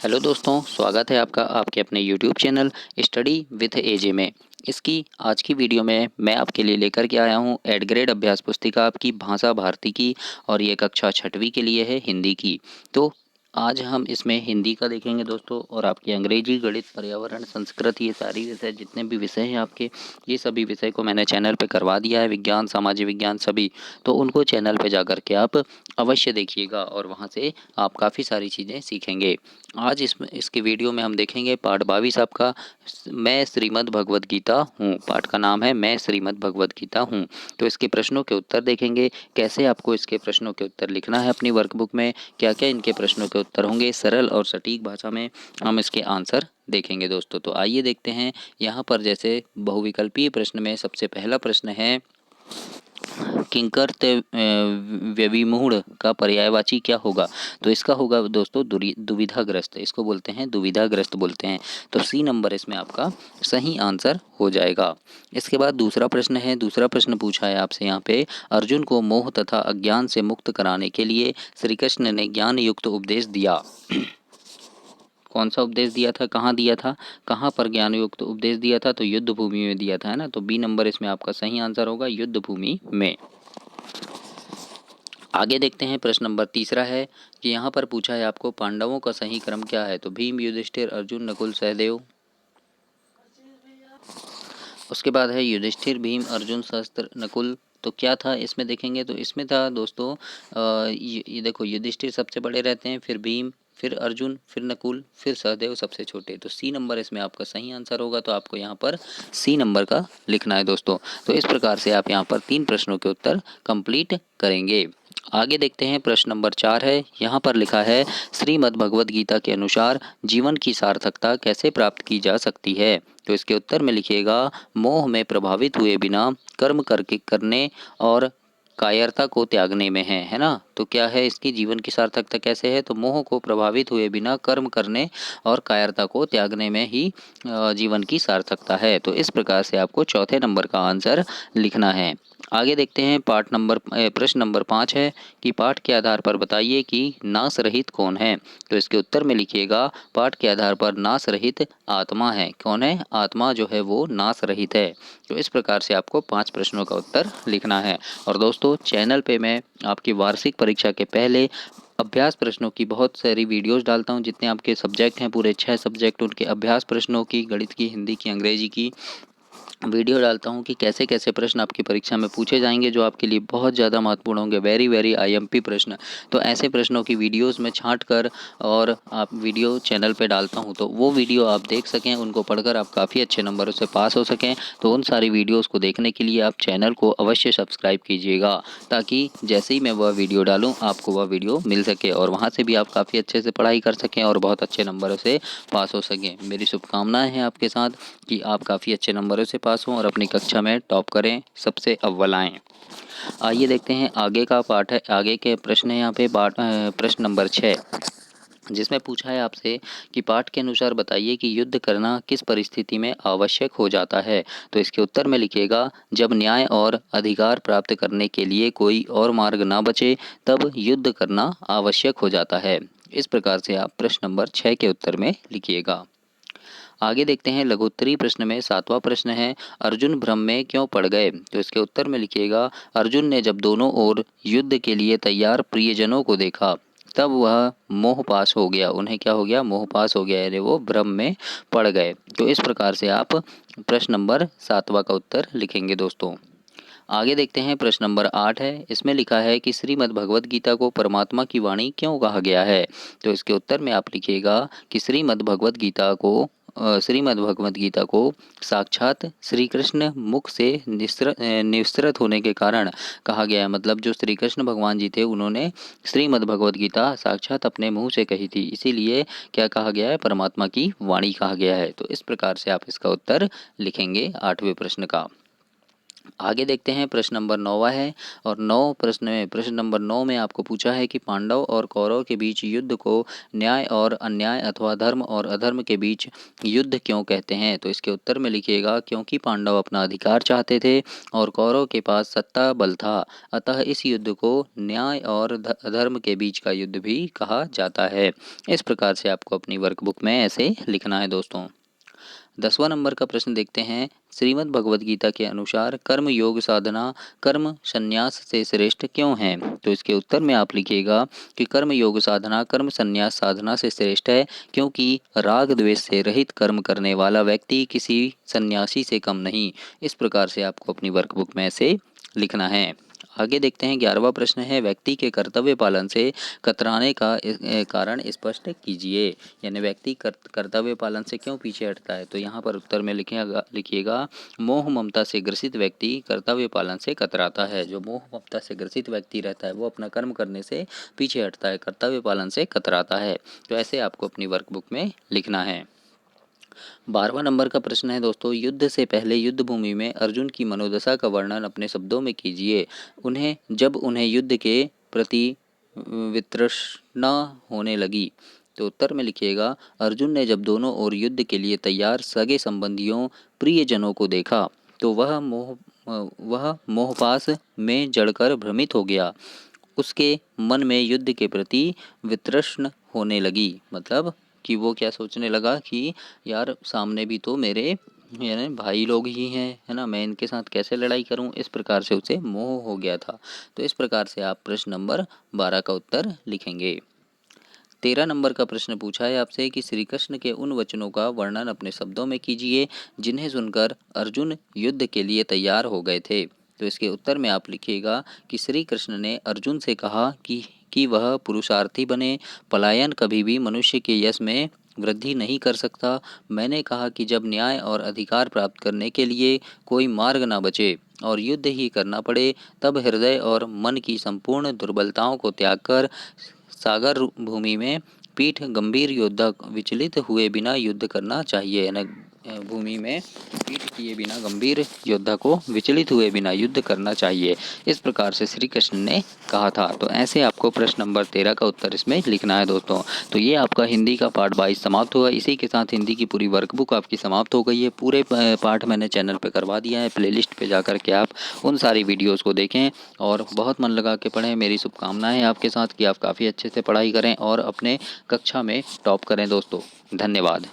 Hello दोस्तों, स्वागत है आपका आपके अपने यूट्यूब चैनल स्टडी विथ एजे में। इसकी आज की वीडियो में मैं आपके लिए लेकर के आया हूँ एड ग्रेड अभ्यास पुस्तिका आपकी भाषा भारती की, और ये कक्षा छठवीं के लिए है हिंदी की। तो आज हम इसमें हिंदी का देखेंगे दोस्तों, और आपकी अंग्रेजी, गणित, पर्यावरण, संस्कृत, ये सारी विषय जितने भी विषय हैं आपके, ये सभी विषय को मैंने चैनल पे करवा दिया है, विज्ञान, सामाजिक विज्ञान सभी। तो उनको चैनल पे जा कर के आप अवश्य देखिएगा, और वहाँ से आप काफ़ी सारी चीज़ें सीखेंगे। आज इसके वीडियो में हम देखेंगे पाठ 22 आपका, मैं श्रीमद् भगवद गीता हूँ। पाठ का नाम है मैं श्रीमद् भगवद गीता हूँ। तो इसके प्रश्नों के उत्तर देखेंगे, कैसे आपको इसके प्रश्नों के उत्तर लिखना है अपनी वर्कबुक में, क्या क्या इनके प्रश्नों के उत्तर होंगे, सरल और सटीक भाषा में हम इसके आंसर देखेंगे दोस्तों। तो आइए देखते हैं। यहाँ पर जैसे बहुविकल्पीय प्रश्न में सबसे पहला प्रश्न है, किंकर ते व्यविमूढ़ का पर्यायवाची क्या होगा? तो इसका होगा दोस्तों दुविधाग्रस्त। इसको बोलते हैं दुविधाग्रस्त बोलते हैं। तो सी नंबर इसमें आपका सही आंसर हो जाएगा। इसके बाद दूसरा प्रश्न है, दूसरा प्रश्न पूछा है आपसे यहाँ पे, अर्जुन को मोह तथा अज्ञान से मुक्त कराने के लिए श्री कृष्ण ने ज्ञान युक्त उपदेश दिया। कौन सा उपदेश दिया था, कहाँ दिया था, कहाँ पर ज्ञान युक्त उपदेश दिया था? तो युद्ध भूमि में दिया था, है ना। तो बी नंबर इसमें आपका सही आंसर होगा, युद्ध भूमि में। आगे देखते हैं, प्रश्न नंबर तीसरा है कि यहाँ पर पूछा है आपको, पांडवों का सही क्रम क्या है? तो भीम, युधिष्ठिर, अर्जुन, नकुल, सहदेव। उसके बाद है युधिष्ठिर, भीम, अर्जुन, सहस्त्र, नकुल। तो क्या था इसमें देखेंगे, तो इसमें था दोस्तों ये देखो, युधिष्ठिर सबसे बड़े रहते हैं, फिर भीम, फिर अर्जुन, फिर नकुल, फिर सहदेव सबसे छोटे। तो सी नंबर इसमें आपका सही आंसर होगा। तो आपको यहाँ पर सी नंबर का लिखना है दोस्तों। तो इस प्रकार से आप यहाँ पर 3 प्रश्नों के उत्तर कंप्लीट करेंगे। आगे देखते हैं, प्रश्न नंबर 4 है। यहाँ पर लिखा है, श्रीमद् भगवद गीता के अनुसार जीवन की सार्थकता कैसे प्राप्त की जा सकती है? तो इसके उत्तर में लिखिएगा, मोह में प्रभावित हुए बिना कर्म करके करने और कायरता को त्यागने में है ना। तो क्या है इसकी जीवन की सार्थकता कैसे है? तो मोह को प्रभावित हुए बिना कर्म करने और कायरता को त्यागने में ही जीवन की सार्थकता है। तो इस प्रकार से आपको चौथे नंबर का आंसर लिखना है। आगे देखते हैं, प्रश्न नंबर 5 है कि पाठ के आधार पर बताइए कि नाश रहित कौन है? तो इसके उत्तर में लिखिएगा, पाठ के आधार पर नाश रहित आत्मा है। कौन है? आत्मा जो है वो नाश रहित है। तो इस प्रकार से आपको 5 प्रश्नों का उत्तर लिखना है। और दोस्तों, चैनल पे मैं आपकी वार्षिक परीक्षा के पहले अभ्यास प्रश्नों की बहुत सारी वीडियोस डालता हूं। जितने आपके सब्जेक्ट हैं, पूरे 6 सब्जेक्ट, उनके अभ्यास प्रश्नों की, गणित की, हिंदी की, अंग्रेजी की वीडियो डालता हूं कि कैसे कैसे प्रश्न आपकी परीक्षा में पूछे जाएंगे, जो आपके लिए बहुत ज़्यादा महत्वपूर्ण होंगे, वेरी वेरी आईएमपी प्रश्न। तो ऐसे प्रश्नों की वीडियोस में छांट कर और आप वीडियो चैनल पे डालता हूं, तो वो वीडियो आप देख सकें, उनको पढ़कर आप काफ़ी अच्छे नंबरों से पास हो सकें। तो उन सारी वीडियोज़ को देखने के लिए आप चैनल को अवश्य सब्सक्राइब कीजिएगा, ताकि जैसे ही मैं वह वीडियो डालूँ आपको वह वीडियो मिल सके, और वहाँ से भी आप काफ़ी अच्छे से पढ़ाई कर सकें और बहुत अच्छे नंबरों से पास हो सकें। मेरी शुभकामनाएँ हैं आपके साथ कि आप काफ़ी अच्छे नंबरों से पास हों और अपनी कक्षा में टॉप करें, सबसे अव्वल आएँ। आइए देखते हैं, आगे का पाठ है, आगे के प्रश्न है यहाँ पे प्रश्न नंबर 6, जिसमें पूछा है आपसे कि पाठ के अनुसार बताइए कि युद्ध करना किस परिस्थिति में आवश्यक हो जाता है? तो इसके उत्तर में लिखिएगा, जब न्याय और अधिकार प्राप्त करने के लिए कोई और मार्ग ना बचे, तब युद्ध करना आवश्यक हो जाता है। इस प्रकार से आप प्रश्न नंबर 6 के उत्तर में लिखिएगा। आगे देखते हैं, लघुत्तरी प्रश्न में 7वां प्रश्न है, अर्जुन भ्रम में क्यों पड़ गए? तो इसके उत्तर में लिखिएगा, अर्जुन ने जब दोनों ओर युद्ध के लिए तैयार प्रियजनों को देखा, तब वह मोह पास हो गया। उन्हें क्या हो गया? मोह पास हो गया, यानी वो भ्रम में पड़ गए। तो इस प्रकार से आप प्रश्न नंबर 7वां का उत्तर लिखेंगे दोस्तों। आगे देखते हैं, प्रश्न नंबर 8 है। इसमें लिखा है कि श्रीमद् भगवद गीता को परमात्मा की वाणी क्यों कहा गया है? तो इसके उत्तर में आप लिखिएगा कि श्रीमद् भगवद गीता को साक्षात श्री कृष्ण मुख से निःसृत होने के कारण कहा गया है। मतलब जो श्री कृष्ण भगवान जी थे, उन्होंने श्रीमद् भगवद गीता साक्षात अपने मुंह से कही थी, इसीलिए क्या कहा गया है? परमात्मा की वाणी कहा गया है। तो इस प्रकार से आप इसका उत्तर लिखेंगे 8वें प्रश्न का। आगे देखते हैं प्रश्न नंबर 9वां है और 9 प्रश्न नंबर 9 में आपको पूछा है कि पांडव और कौरव के बीच युद्ध को न्याय और अन्याय अथवा धर्म और अधर्म के बीच युद्ध क्यों कहते हैं। तो इसके उत्तर में लिखिएगा क्योंकि पांडव अपना अधिकार चाहते थे और कौरव के पास सत्ता बल था, अतः इस युद्ध को न्याय और अधर्म के बीच का युद्ध भी कहा जाता है। इस प्रकार से आपको अपनी वर्कबुक में ऐसे लिखना है दोस्तों। 10वां नंबर का प्रश्न देखते हैं। श्रीमद् भगवद गीता के अनुसार कर्म योग साधना कर्म संन्यास से श्रेष्ठ क्यों है। तो इसके उत्तर में आप लिखिएगा कि कर्म योग साधना कर्म संन्यास साधना से श्रेष्ठ है क्योंकि राग द्वेष से रहित कर्म करने वाला व्यक्ति किसी सन्यासी से कम नहीं। इस प्रकार से आपको अपनी वर्कबुक में ऐसे लिखना है। आगे देखते हैं 11वां प्रश्न है व्यक्ति के कर्तव्य पालन से कतराने का कारण स्पष्ट कीजिए। यानी व्यक्ति कर्तव्य पालन से क्यों पीछे हटता है। तो यहाँ पर उत्तर में लिखिएगा मोह ममता से ग्रसित व्यक्ति कर्तव्य पालन से कतराता है। जो मोह ममता से ग्रसित व्यक्ति रहता है वो अपना कर्म करने से पीछे हटता है, कर्तव्य पालन से कतराता है। तो ऐसे आपको अपनी वर्कबुक में लिखना है। 12वां नंबर का प्रश्न है दोस्तों युद्ध से पहले युद्ध भूमि में अर्जुन की मनोदशा का वर्णन अपने शब्दों में कीजिए। उन्हें युद्ध के प्रति वितृष्णा होने लगी। तो उत्तर में लिखिएगा अर्जुन ने जब दोनों ओर युद्ध के लिए तैयार सगे संबंधियों प्रियजनों को देखा तो वह मोहपाश में जड़कर भ्रमित हो गया। उसके मन में युद्ध के प्रति वितृष्ण होने लगी। मतलब कि वो क्या सोचने लगा कि यार सामने भी तो मेरे यानी भाई लोग ही हैं, है ना, मैं इनके साथ कैसे लड़ाई करूं। इस प्रकार से उसे मोह हो गया था। तो इस प्रकार से आप प्रश्न नंबर 12 का उत्तर लिखेंगे। 13 नंबर का प्रश्न पूछा है आपसे कि श्री कृष्ण के उन वचनों का वर्णन अपने शब्दों में कीजिए जिन्हें सुनकर अर्जुन युद्ध के लिए तैयार हो गए थे। तो इसके उत्तर में आप लिखिएगा कि श्री कृष्ण ने अर्जुन से कहा कि वह पुरुषार्थी बने, पलायन कभी भी मनुष्य के यश में वृद्धि नहीं कर सकता। मैंने कहा कि जब न्याय और अधिकार प्राप्त करने के लिए कोई मार्ग न बचे और युद्ध ही करना पड़े तब हृदय और मन की संपूर्ण दुर्बलताओं को त्याग कर सागर भूमि में पीठ गंभीर योद्धा विचलित हुए बिना युद्ध करना चाहिए। न भूमि में पीठ किए बिना गंभीर योद्धा को विचलित हुए बिना युद्ध करना चाहिए। इस प्रकार से श्री कृष्ण ने कहा था। तो ऐसे आपको प्रश्न नंबर 13 का उत्तर इसमें लिखना है दोस्तों। तो ये आपका हिंदी का पार्ट 22 समाप्त हुआ। इसी के साथ हिंदी की पूरी वर्कबुक आपकी समाप्त हो गई है। पूरे पार्ट मैंने चैनल पे करवा दिया है। प्लेलिस्ट पे जाकर के आप उन सारी वीडियोज़ को देखें और बहुत मन लगा के पढ़ें। मेरी शुभकामनाएं हैं आपके साथ कि आप काफ़ी अच्छे से पढ़ाई करें और अपने कक्षा में टॉप करें दोस्तों। धन्यवाद।